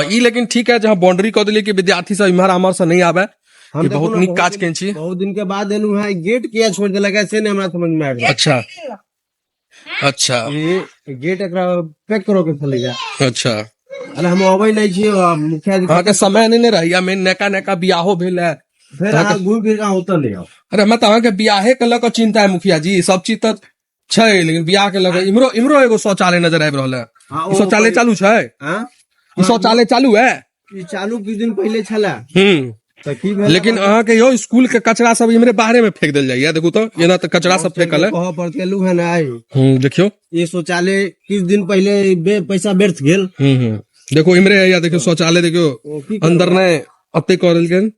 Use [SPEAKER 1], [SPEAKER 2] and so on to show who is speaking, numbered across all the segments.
[SPEAKER 1] ई लेकिन ठीक है, जहाँ बाउंड्री कह दिली कि विद्यार्थी सब इम्हर आमर से नहीं आवे,
[SPEAKER 2] हम
[SPEAKER 1] बहुत निक काज केन छी।
[SPEAKER 2] बहुत दिन के बाद एलू है, गेट किया छोड़ देलक है से नहीं हमरा समझ में आयल।
[SPEAKER 1] अच्छा अच्छा
[SPEAKER 2] ये गेट एकरा पैक करो के चले जा।
[SPEAKER 1] अच्छा,
[SPEAKER 2] अरे हम अबै नहीं छी, मुखिया जी
[SPEAKER 1] अहाँ के समय नहीं रही, मेन नका नका बियाहो भेल है,
[SPEAKER 2] फिर अहाँ घूम फिर के उतर ले आओ।
[SPEAKER 1] अरे मैं तो अहाँ के बियाहे के लक चिंता है मुखिया जी, सब चीज तो छै, लेकिन बियाह के लक इमरो इमरो एगो शौचालय नजर आबि रहल है।
[SPEAKER 2] हाँ,
[SPEAKER 1] ई शौचालय चालू छै?
[SPEAKER 2] हां
[SPEAKER 1] ई शौचालय चालू है?
[SPEAKER 2] ई चालू किछ दिन पहले छला। तो की भेल?
[SPEAKER 1] लेकिन अहाँ के यो स्कूल के कचरा सब इमरे बाहरे में फेंक देल जाइए, देखू तो एना तो कचरा सब फेंकल है।
[SPEAKER 2] कह पर केलू है ना आई।
[SPEAKER 1] देखियो
[SPEAKER 2] ये शौचालय किछ दिन पहले पैसा व्यर्थ गेल।
[SPEAKER 1] देखो इमरे है, या देखियो शौचालय देखियो अंदर ने अते करल गेल,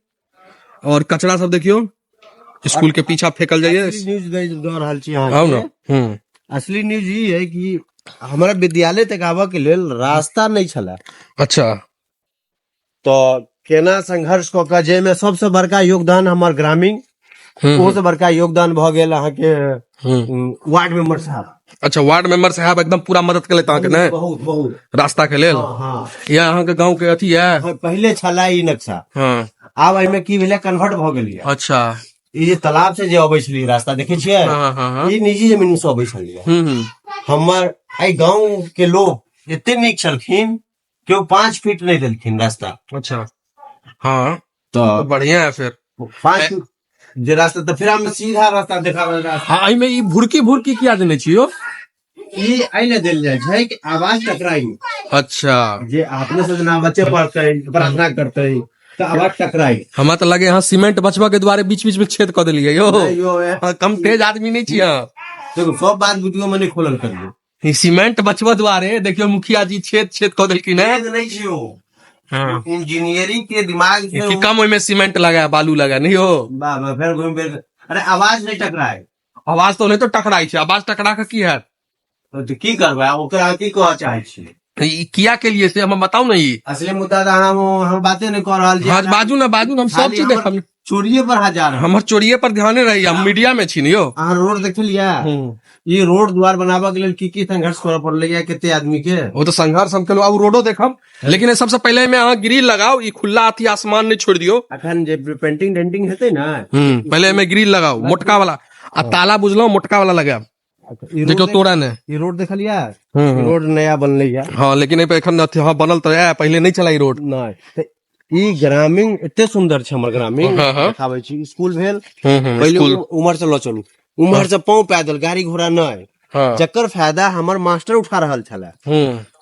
[SPEAKER 1] और कचरा सब देखियो स्कूल के पीछा फेंकल जाइए।
[SPEAKER 2] न्यूज दे रहल छी अहाँ
[SPEAKER 1] आओ ना।
[SPEAKER 2] असली न्यूज ये है कि हमारा विद्यालय तक आवा के लेल रास्ता नहीं छला।
[SPEAKER 1] अच्छा,
[SPEAKER 2] तो केना संघर्ष क के जे में सबसे बड़का योगदान हमार ग्रामीण, वो से बड़का योगदान भ गेल अहाँ के वार्ड मेंबर साहब।
[SPEAKER 1] अच्छा, वार्ड मेंबर साहब एकदम पूरा मदद केले ताके ने
[SPEAKER 2] बहुत बहुत
[SPEAKER 1] रास्ता के लेल।
[SPEAKER 2] हां
[SPEAKER 1] या अहाँ के गांव के अथी है?
[SPEAKER 2] पहले छला ई नक्शा,
[SPEAKER 1] हां
[SPEAKER 2] आब एहि में की भेले कन्वर्ट भ गेल है।
[SPEAKER 1] अच्छा,
[SPEAKER 2] ई जे तालाब से जे अबै छली रास्ता देखे छियै,
[SPEAKER 1] हां
[SPEAKER 2] ई निजी जमीन से अबै छली। हमर आई गांव के लोग एते नीक छलखिन कि वो 5 फीट नहीं देलखिन रास्ता।
[SPEAKER 1] अच्छा, हाँ
[SPEAKER 2] तो
[SPEAKER 1] बढ़िया है फिर
[SPEAKER 2] 5 फीट जे रास्ता, तो फिर हम सीधा रास्ता देखाबे।
[SPEAKER 1] हाँ, आई में ई भुरकी भुरकी किया देने छियो?
[SPEAKER 2] ई आइले देल जाय छै कि आवाज टकराई।
[SPEAKER 1] अच्छा, जे
[SPEAKER 2] अपने से ना बच्चे पढ़ते प्रार्थना करते तो आवाज टकराई।
[SPEAKER 1] हमरा तो लगे यहाँ सीमेंट बचवा के द्वारे बीच बीच में छेद कर दिलिए यो। कम तेज आदमी नहीं छिया।
[SPEAKER 2] देखो सब बात वीडियो में नहीं खोलल करियो।
[SPEAKER 1] ई सीमेंट बचवा द्वारे देखियो मुखिया जी छेद छेद कर दिलकिन है।
[SPEAKER 2] नहीं छियो, इंजीनियरिंग के दिमाग से
[SPEAKER 1] कि कम में सीमेंट लगा बालू लगा नहीं हो।
[SPEAKER 2] फिर घूम फिर अरे आवाज नहीं टकराए।
[SPEAKER 1] आवाज तो नहीं तो टकराई छे, आवाज टकरा के की है
[SPEAKER 2] तो की करबे ओकरा की कह चाहे छी?
[SPEAKER 1] किया के लिए से हम बताऊ नहीं।
[SPEAKER 2] असली मुद्दा हम बातें नहीं कर रहल छी।
[SPEAKER 1] हाँ बाजू ना बाजू ना, हम सब चीज देखब।
[SPEAKER 2] चोरिये पर हजार
[SPEAKER 1] हमर चोरिये पर ध्यान रही, हम मीडिया में छी यो।
[SPEAKER 2] अहाँ रोड देखलिया, ये रोड द्वार बनाबे के लेल की संघर्ष करे पड़ले केते आदमी के।
[SPEAKER 1] वो तो संघर्ष हम केलो, अब रोडो देखब, लेकिन सबसे पहले में अहाँ ग्रिल लगाओ, ई खुला अथी आसमान नहीं छोड़ दियो।
[SPEAKER 2] अखन जे पेंटिंग डेंटिंग हेते ना,
[SPEAKER 1] पहले में ग्रिल लगाओ मोटका वाला, आ ताला बुझलो मोटका वाला लगाओ। देखो तोड़ा ने
[SPEAKER 2] ये रोड देखलिया, रोड नया बनले या।
[SPEAKER 1] हाँ लेकिन एखन हाँ बनल तो है, पहले नहीं चला ई रोड।
[SPEAKER 2] नहीं ई ग्रामीण एते सुंदर छै हमर ग्रामीण। देखाबै छी स्कूल भेल, पहले उमर से लो चलू, उमर से पांव पैदल, गाड़ी घोड़ा नहीं। जकर फायदा हमर मास्टर उठा रहल छला।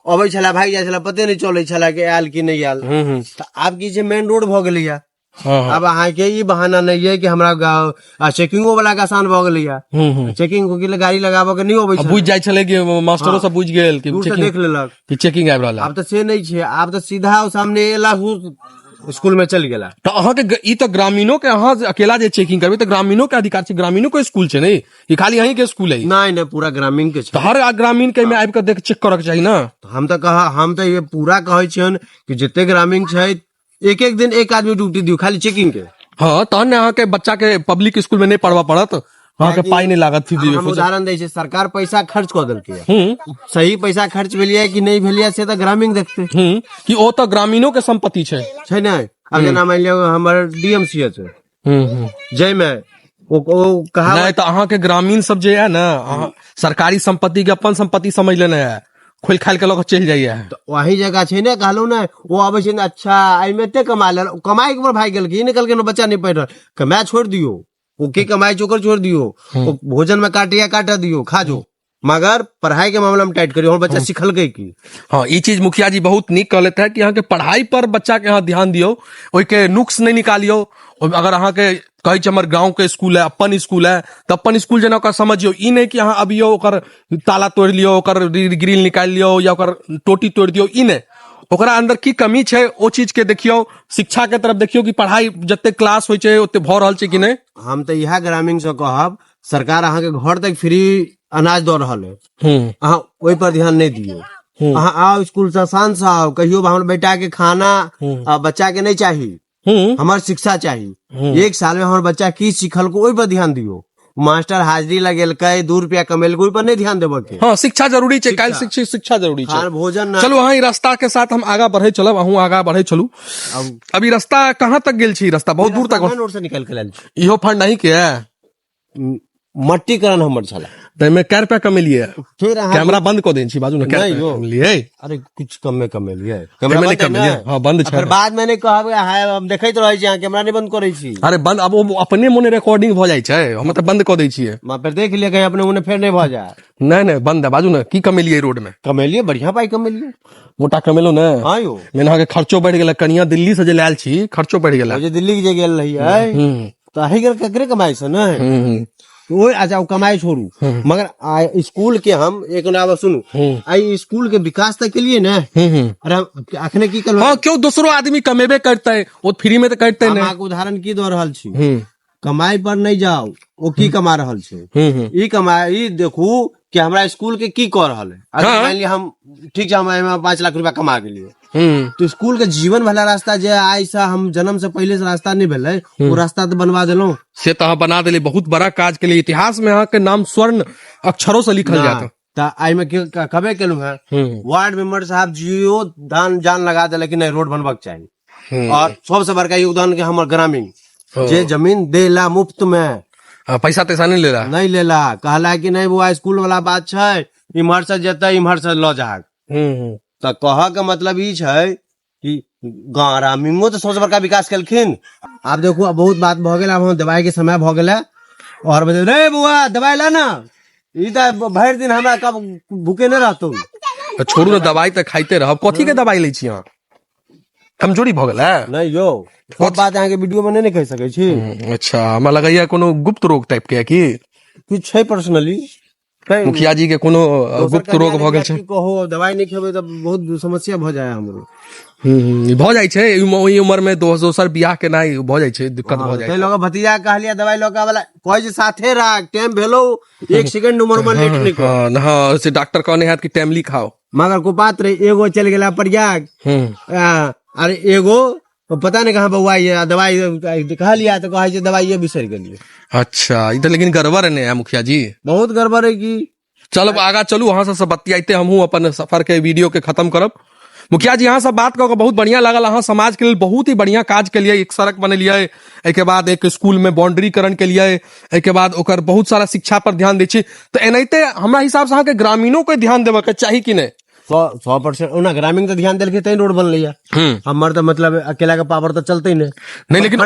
[SPEAKER 2] अबै छला भाग जाय छला, पते नहीं चले छला कि आयल कि नहीं आयल। आब की जे मेन रोड भ गेलै या। अब अहाँ के ई बहाना नहीं है कि हमरा गाँव चेकिंगो वाला के आसान भ गेलै या। चेकिंग को गाड़ी लगाबो के नहीं अबै छै,
[SPEAKER 1] बुझ जाय छले कि मास्टरो सब बुझ गेल कि
[SPEAKER 2] चेकिंग देख लेलक
[SPEAKER 1] कि चेकिंग आबि रहल है।
[SPEAKER 2] अब तो से नहीं छै, अब तो सीधा सामने एला स्कूल में चल गेला।
[SPEAKER 1] तो अहाँ के ई तो ग्रामीणों के अहाँ अकेला जे चेकिंग करबे तो ग्रामीणों के अधिकार छै, ग्रामीणों के स्कूल छै नहीं, ई खाली यहीं के स्कूल है?
[SPEAKER 2] नहीं पूरा ग्रामीण के छै।
[SPEAKER 1] तो हर ग्रामीण के में आबि के देख चेक करक चाहिए ना।
[SPEAKER 2] हम तो ये पूरा कहै छियन कि जते ग्रामीण छै एक एक दिन एक आदमी ड्यूटी दियो खाली चेकिंग के।
[SPEAKER 1] हाँ तहन अहाँ के बच्चा के पब्लिक स्कूल में नहीं पढ़वा पड़त, अहाँ के पाई नहीं लागत।
[SPEAKER 2] हम उदाहरण दै छै, सरकार पैसा खर्च कर देलकै, सही पैसा खर्च भेलिए कि नहीं भेलिए से तो ग्रामीण देखते
[SPEAKER 1] कि ओ तो ग्रामीणों के संपत्ति छै ना।
[SPEAKER 2] अब जेना मान लियो हमर डीएमसीएच जय में ओ कहा
[SPEAKER 1] नहीं तो अहाँ के ग्रामीण सब जे है ना, सरकारी संपत्ति के अपन संपत्ति समझ लेना है, खोल खाल के लोग चल जाइए।
[SPEAKER 2] तो वही जगह छै ने, कहलू ना वो आबे छै। अच्छा आई में एते कमा ले, कमाई के ऊपर भाग गेल कि निकल के बच्चा नहीं पढ़ रहा, कमाई छोड़ दियो, ओके कमाई चोकर छोड़ दियो, भोजन में काटा दियो खा जो, मगर पढ़ाई के मामला में टाइट करियो। और बच्चा सिखल गई की।
[SPEAKER 1] हाँ ये चीज मुखिया जी बहुत निक कह लेते हैं कि यहाँ के पढ़ाई पर बच्चा के यहाँ ध्यान दियो, ओई के नुक्स नहीं निकालियो। अगर अहाँ के कहे हमर गांव के स्कूल है, अपन स्कूल है, तो अपन स्कूल जना ओकर समझियो, ई नहीं कि अहाँ अबियो ओकर ताला तोड़ लियो, ओकर ग्रिल निकाल लियो या ओकर टोटी तोड़ दियो, ई नहीं। ओकरा अंदर की कमी छै ओ चीज के देखियो, शिक्षा के तरफ देखियो कि पढ़ाई जते क्लास होय छै ओते भ रहल छै कि नहीं।
[SPEAKER 2] हम तो यह ग्रामीण से कहब, सरकार अहाँ के घर तक फ्री अनाज दे रहल है, अहाँ ओहि पर ध्यान नहीं दियो। अहाँ आओ स्कूल से शान से आओ, कहियो हमर बेटा के खाना बच्चा के नहीं चाहिए, हमार शिक्षा चाहिए। एक साल में हमारे बच्चा की सीखल को ओहि पर ध्यान दियो, मास्टर हाजिरी लगेलकै 2 रुपया कमेलकै पर नहीं ध्यान देबो के।
[SPEAKER 1] हाँ शिक्षा जरूरी है, काल शिक्षा जरूरी है।
[SPEAKER 2] खान भोजन ना-
[SPEAKER 1] चलो वहाँ रास्ता के साथ हम आगा बढ़े चलब, अहूँ आगा बढ़े चलू। अभी रास्ता कहाँ तक गेल छी? रास्ता बहुत दूर तक
[SPEAKER 2] रोड से निकल के लाल छी।
[SPEAKER 1] इहो फंड नहीं के है?
[SPEAKER 2] मट्टीकरण हमर छला
[SPEAKER 1] मैं कै रुपया कमेलिए?
[SPEAKER 2] फिर अहाँ-
[SPEAKER 1] कैमरा बंद कर देन छी बाजू ना, कै
[SPEAKER 2] नहीं
[SPEAKER 1] रुपया
[SPEAKER 2] यो।
[SPEAKER 1] कमेलिए?
[SPEAKER 2] अरे कुछ कमे लिए
[SPEAKER 1] कैमरा नहीं कमेलिए? हाँ बंद
[SPEAKER 2] फिर
[SPEAKER 1] छै।
[SPEAKER 2] बाद मैंने कहब हम देखैत रहै छी अहाँ कैमरा नहीं बंद करै छी।
[SPEAKER 1] अरे बंद, अब वो अपने मोने रिकॉर्डिंग भ जाय छै, हम त बंद क दै छियै।
[SPEAKER 2] मां फिर देख लिया कहीं अपने मुने फेर नहीं भ जाए।
[SPEAKER 1] नहीं नहीं बंद है, बाजू ना की कमेलिए रोड में?
[SPEAKER 2] कमेलिए बढ़िया पाई कमेलिए।
[SPEAKER 1] मोटा कमेलो ना?
[SPEAKER 2] हाँ यो
[SPEAKER 1] मैंने अहाँ के खर्चो बढ़ गेला, कनिया दिल्ली से जे लायल छी खर्चो बढ़ गेला।
[SPEAKER 2] जे दिल्ली के जे गेल रही है तो अही कर ककरे कमाई से ना वो अच्छा कमाई छोड़ू, मगर स्कूल के हम एक नाम सुनू आई स्कूल के विकास तक के लिए ना अरे अखने की कर
[SPEAKER 1] हाँ क्यों दूसरो आदमी कमेबे करते है, वो फ्री में तो करते नहीं।
[SPEAKER 2] उदाहरण की दो रहल छी, कमाई पर नहीं जाओ वो की कमा रहल छै, ई कमाई देखू कि हमरा स्कूल के की कर रहल है। अगर मान लिया हम ठीक है हम 5 लाख रुपया कमा के लिए तो स्कूल के जीवन भला रास्ता जे आई सा हम जन्म से पहले से रास्ता नहीं भेले वो रास्ता तो बनवा देलो
[SPEAKER 1] से तो बना दिले, बहुत बड़ा काज के लिए इतिहास में यहाँ के नाम स्वर्ण अक्षरों से लिखल जाता।
[SPEAKER 2] आई में कबे केलू है वार्ड मेंबर साहब जियो दान जान लगा दे लेकिन नहीं रोड बनवा के चाहिए। और सबसे बड़का योगदान के हमर ग्रामीण जे जमीन देला मुफ्त में,
[SPEAKER 1] पैसा तैसा नहीं ले रहा,
[SPEAKER 2] नहीं लेला, कहला कि नहीं वो स्कूल वाला बात छै, इम्हर से जेते इम्हर से लो जा। तो कह के मतलब ई छै कि ग्रामीणों तो सबसे बड़का विकास केलखिन। आप देखो अब बहुत बात भ गेल, अब हम दवाई के समय भ गेल और बता रे बुआ दवाई ला ना, ई तो भर दिन हमरा कब भूखे न रहतो।
[SPEAKER 1] छोड़ू ना दवाई तो खाइते रह, कथी के दवाई ले छी अहाँ? कमजोरी भ गेल है?
[SPEAKER 2] नहीं यो सब बात अहाँ के वीडियो में नहीं कह सकै छी।
[SPEAKER 1] अच्छा हमरा लगैया कोनो गुप्त रोग टाइप के है की
[SPEAKER 2] कुछ छै पर्सनली?
[SPEAKER 1] मुखिया जी के कोनो गुप्त रोग भ गेल छै?
[SPEAKER 2] कहो दवाई नहीं खेबै तो बहुत समस्या भ जाए हमरो।
[SPEAKER 1] भ जाय छै ई उम्र में, दोसर बियाह के नहीं भ जाय छै, दिक्कत भ जाय छै।
[SPEAKER 2] लोग भतीजा कहलिया दवाई लोका वाला कोई जे साथे राख, टाइम भेलो 1 सेकंड उम्र में लेट नहीं कर।
[SPEAKER 1] हां से डॉक्टर कहने है कि टाइमली खाओ,
[SPEAKER 2] मगर को पात्र एगो चल गेला प्रयाग अरे एगो पता नहीं कहाँ बउआ ये दवाई कहलिया तो कहे दवाई ये बिसर गेलिए।
[SPEAKER 1] अच्छा इधर लेकिन गड़बड़ है मुखिया जी,
[SPEAKER 2] बहुत गड़बड़ है की।
[SPEAKER 1] चलो आगा चलू, वहां से सब बतियाते हमहू अपन सफर के वीडियो के खत्म करब। मुखिया जी यहाँ सब बात करके बहुत बढ़िया लागल, अहाँ समाज के लिए बहुत ही बढ़िया काज के लिए, एक सड़क बनेलिए, एक बाद एक स्कूल में बाउंड्रीकरण के लिए, एक बाद ओकर बहुत सारा शिक्षा पर ध्यान दै छी। तो एनाहिते हमरा हिसाब से अहाँ के ग्रामीणों के ध्यान देवे के चाही कि नहीं?
[SPEAKER 2] 100% उना ग्रामीण तो ध्यान देल के तई रोड बनले या हमर तो मतलब अकेला के पावर तो चलते नहीं
[SPEAKER 1] लेकिन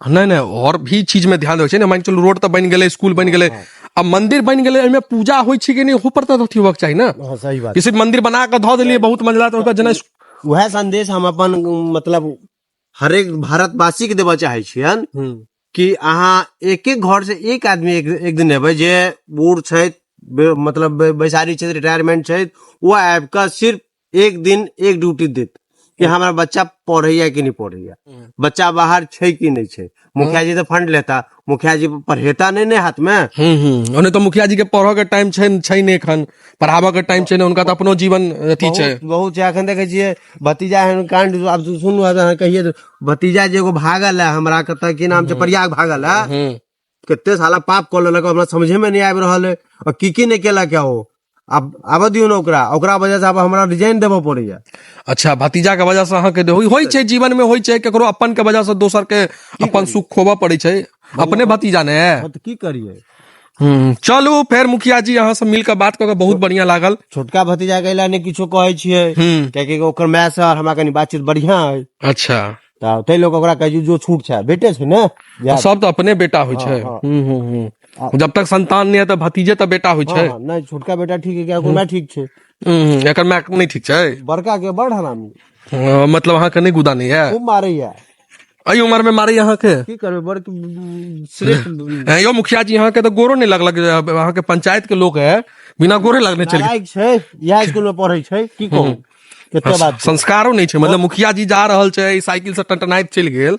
[SPEAKER 1] नहीं और भी चीज में ध्यान देवे छै। मान चलू रोड तो बन गेले, स्कूल बन गेले, अब मंदिर बन गेले, एमे पूजा होय छै कि नहीं हो पर तो होबाक चाही ना।
[SPEAKER 2] सही बात,
[SPEAKER 1] किसी मंदिर बना के ध देलिए बहुत मंजिला तो ओकर जना
[SPEAKER 2] वह संदेश हम अपन मतलब हरेक भारतवासी के देबा चाहे छियन कि अहाँ एक एक घर से एक आदमी एक दिन एबै जे बूढ़ छै, मतलब बैसारी छै, रिटायरमेंट छै, वो आपका सिर्फ एक दिन एक ड्यूटी देत कि हमारा बच्चा पढ़ैया कि नहीं पढ़ैया, बच्चा बाहर छै कि नहीं छै। मुखिया जी तो फंड लेता, मुखिया जी पढ़ेता नहीं हाथ में।
[SPEAKER 1] उन्हें तो मुखिया जी के पढ़ो के टाइम छै नहीं, एखन पढ़ाबा के टाइम छै नहीं, उनका तो अपनो जीवन अथी छै।
[SPEAKER 2] बहुत छै अखन देखे छियै भतीजा एहन कांड, अब सुनू कहिए भतीजा जे एगो भागल है हमरा कत की नाम छै प्रयाग भागल है, कितने साला पाप कर लेलक हमरा समझे में नहीं आबि रहल है और की नहीं केला क्या हो। अब आब दियो ना ओकरा वजह से अब हमरा रिजाइन देबो पड़ैया।
[SPEAKER 1] अच्छा भतीजा के वजह से अहाँ के होय छै जीवन में, होय छै केकरो अपन के वजह से दोसर के अपन सुख खोबा पड़े छै, अपने भतीजा ने
[SPEAKER 2] तो की करिए।
[SPEAKER 1] चलू फिर मुखिया जी अहाँ से मिलकर बात करके बहुत बढ़िया लागल।
[SPEAKER 2] छोटका भतीजा के ने किछो कहे छियै कियाकि ओकर माय से हमरा कनी बातचीत बढ़िया है।
[SPEAKER 1] अच्छा
[SPEAKER 2] तै लोग ओकरा कहे जो छूट छै, बेटे छै ने,
[SPEAKER 1] सब तो अपने बेटा होय छै। जब तक संतान नहीं है तो भतीजे तो बेटा होय छै।
[SPEAKER 2] नहीं छोटका बेटा ठीक है क्या, ओकर माय ठीक छै,
[SPEAKER 1] एकर माय नहीं ठीक छै,
[SPEAKER 2] बड़का के बड़ हरामी,
[SPEAKER 1] मतलब अहाँ के नहीं गुदा नहीं है,
[SPEAKER 2] खूब मारैया
[SPEAKER 1] अई उम्र में मारे यहाँ के
[SPEAKER 2] की करबे बड़
[SPEAKER 1] यो मुखिया जी यहाँ के तो गोरो नहीं लगलक, यहाँ के पंचायत के लोग है बिना गोरे लगने चले
[SPEAKER 2] छै, यह स्कूल में पढ़े छै की कहूं केते बात
[SPEAKER 1] संस्कारो नहीं छै, मतलब मुखिया जी जा रहल छै साइकिल से टनटनाइत चल गेल,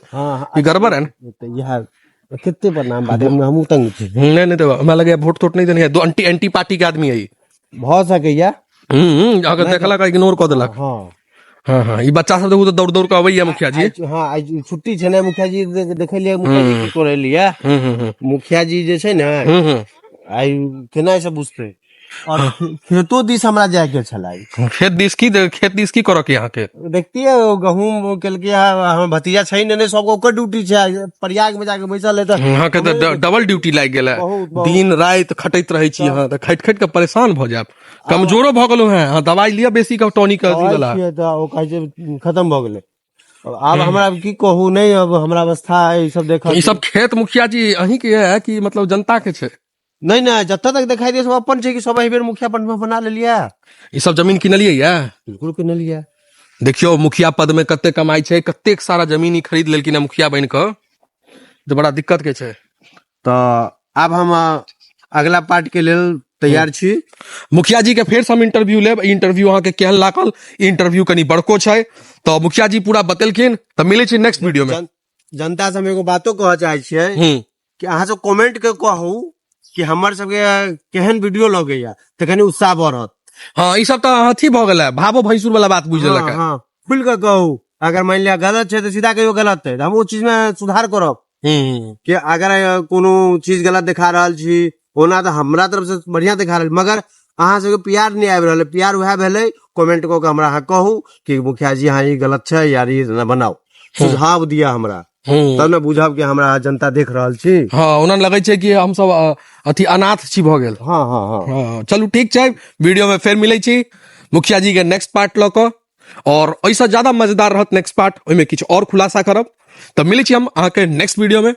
[SPEAKER 1] ई गड़बड़ है
[SPEAKER 2] ना। यह कितने पर नाम बात हम तंग छी।
[SPEAKER 1] नहीं तो हमरा लगे वोट तोट नहीं देने है, दो एंटी पार्टी के आदमी है,
[SPEAKER 2] भ सकैया
[SPEAKER 1] अगर देखला का इग्नोर कर देलक। हाँ हाँ, ई बच्चा सब देखू तो दौड़ दौड़ के अबैया मुखिया जी।
[SPEAKER 2] हाँ आज छुट्टी छै ने, मुखिया जी देखे लिए मुखिया जी की करे लिए। मुखिया जी जे छै ने आई केना सब बुझते। और खेतो दिस हमरा जाए के छलै,
[SPEAKER 1] खेत दिस की करऽ के यहाँ के
[SPEAKER 2] देखतिए गहूम केलके हम भतीजा छै ने सबको ओकर ड्यूटी छै, प्रयाग में जाके बैसल है।
[SPEAKER 1] यहाँ के तो डबल ड्यूटी लाग गेल है, दिन रात खटैत रहे छी यहाँ, तो खट खट के परेशान भ जाब, कमजोरो भ गेलो हैं। हाँ दवाई लिया बेसी का टॉनिक वाला,
[SPEAKER 2] खत्म भ गेले। अब हमरा की कहू नहीं, अब हमरा अवस्था ई सब देख,
[SPEAKER 1] ई सब खेत मुखिया जी अहीं के है कि मतलब जनता के छै?
[SPEAKER 2] नहीं ना, जब तक दिखाई दे सब अपन छै कि सब एहि बेर मुखिया पद में बना लेलिया।
[SPEAKER 1] ई सब जमीन किनलिए या?
[SPEAKER 2] बिल्कुल किनलिया।
[SPEAKER 1] देखियो मुखिया पद में कते कमाई छै, कतेक सारा जमीन ही खरीद लेलकिन मुखिया बन के, तो बड़ा दिक्कत के छै।
[SPEAKER 2] तो अब हम अगला पार्ट के लेल तैयार छी।
[SPEAKER 1] मुखिया जी के फेर से हम इंटरव्यू लेब। इंटरव्यू अहाँ के केहन लागल, इंटरव्यू कनी बड़को छै, तो मुखिया जी पूरा बतेलखिन। तो मिले छी नेक्स्ट वीडियो में।
[SPEAKER 2] जनता से हम एगो बातो कह चाहे छियै कि अहाँ सब कमेंट के कहू कि हमर सबके केहन वीडियो लगैया, तो कनी उत्साह बढ़त।
[SPEAKER 1] हाँ ई सब तो अथी भ गेल है, भावो भैंसुर वाला बात बुझ लेलक है।
[SPEAKER 2] हाँ खुल के कहू, अगर मान लिया गलत छै तो सीधा कहियो गलत है, हम वो चीज में सुधार करब। कि अगर कोनो चीज गलत दिखा रहल छी, ओना तो हमरा तरफ से बढ़िया दिखा रहल, मगर अहाँ सबके प्यार नहीं आबि रहल। प्यार वह भेलै कमेंट को के हमरा अहाँ कहू कि मुखिया जी हाँ ई गलत छै यार, ई न बनाओ, सुझाव दिया हमरा, तब न बुझब कि हमरा जनता देख रहल छी।
[SPEAKER 1] हाँ उन्हें लगे छै कि हम सब अथी अनाथ छी भ गेल।
[SPEAKER 2] हाँ हाँ हाँ
[SPEAKER 1] हाँ चलू ठीक छै, वीडियो में फेर मिले छी मुखिया जी के नेक्स्ट पार्ट ल क, और ऐसा ज्यादा मजेदार रहत नेक्स्ट पार्ट, ओहिमे किछु और खुलासा करब। तब मिले छी हम अहाँ के नेक्स्ट वीडियो में।